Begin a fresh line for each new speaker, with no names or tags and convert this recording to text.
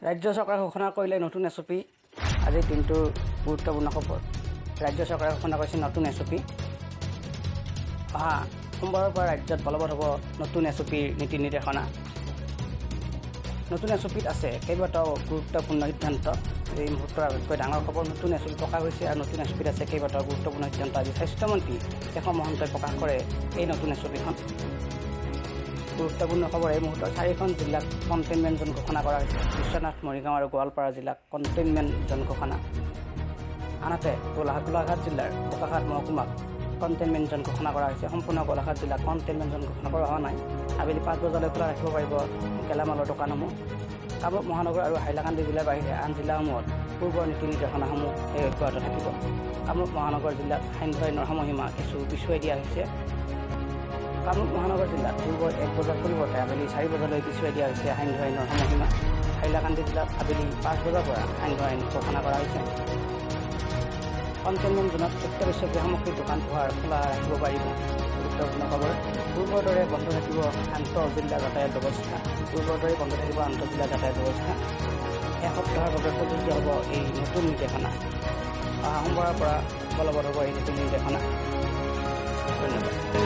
ৰাজ্য চৰকাৰে ঘোষণা কৰিলে নতুন এছঅপি। আজিৰ দিনটোৰ গুৰুত্বপূৰ্ণ খবৰ। ৰাজ্য চৰকাৰে ঘোষণা কৰিছে নতুন এছঅপি। অহা সোমবাৰৰ পৰা ৰাজ্যত বলবৎ হ'ব নতুন এছঅপিৰ নীতি নিৰ্দেশনা। নতুন এছঅপিত আছে কেইবাটাও গুৰুত্বপূৰ্ণ সিদ্ধান্ত। এই মুহূৰ্তৰ আটাইতকৈ ডাঙৰ খবৰ, নতুন এছঅপি প্ৰকাশ হৈছে আৰু নতুন এছঅপিত আছে কেইবাটাও গুৰুত্বপূৰ্ণ সিদ্ধান্ত। আজি স্বাস্থ্যমন্ত্ৰী কেশৱ মহন্তই প্ৰকাশ কৰে এই নতুন এছঅপিখন। গুৰুত্বপূৰ্ণ খবৰ, এই মুহূৰ্তত 4খন জিলাক কণ্টেইনমেণ্ট জ'ন ঘোষণা কৰা হৈছে। বিশ্বনাথ, মৰিগাঁও আৰু গোৱালপাৰা জিলাক কণ্টেইনমেণ্ট জ'ন ঘোষণা। আনহাতে গোলাঘাট জিলাৰ বোকাখাত মহকুমাক কণ্টেইনমেণ্ট জ'ন ঘোষণা কৰা হৈছে। সম্পূৰ্ণ গোলাঘাট জিলাক কণ্টেইনমেণ্ট জ'ন ঘোষণা কৰা হোৱা নাই। আবেলি 5 বজালৈ খোলা ৰাখিব পাৰিব গেলামালৰ দোকানসমূহ। কামৰূপ মহানগৰ আৰু হাইলাকান্দি জিলাৰ বাহিৰে আন জিলাসমূহত পূৰ্বৰ নীতি নিৰ্দেশনাসমূহ অব্যাহত থাকিব। কামৰূপ মহানগৰ জিলাত সান্ধ্য আইনৰ সময়সীমা কিছু পিছুৱাই দিয়া হৈছে। কামৰূপ মহানগৰ জিলাত পূৰ্বৰ 1 বজাৰ পৰিৱৰ্তে আবেলি 4 বজালৈ পিছুৱাই দিয়া হৈছে সান্ধ্য আইনৰ সময়সীমা। হাইলাকান্দি জিলাত আবেলি 5 বজাৰ পৰা সান্ধ্য আইন ঘোষণা কৰা হৈছে। কণ্টেইনমেণ্ট জ'নত অত্যাৱশ্যকীয় সামগ্ৰীৰ দোকান পোহাৰ খোলা ৰাখিব পাৰিব। গুৰুত্বপূৰ্ণ খবৰ, পূৰ্বৰ দৰে বন্ধ থাকিব আন্তঃজিলা যাতায়াত ব্যৱস্থা। এসপ্তাহৰ বাবে প্ৰযোজ্য হ'ব এই নতুন নিৰ্দেশনা। অহা সোমবাৰৰ পৰা বলবৎ হ'ব এই নতুন নিৰ্দেশনা। ধন্যবাদ।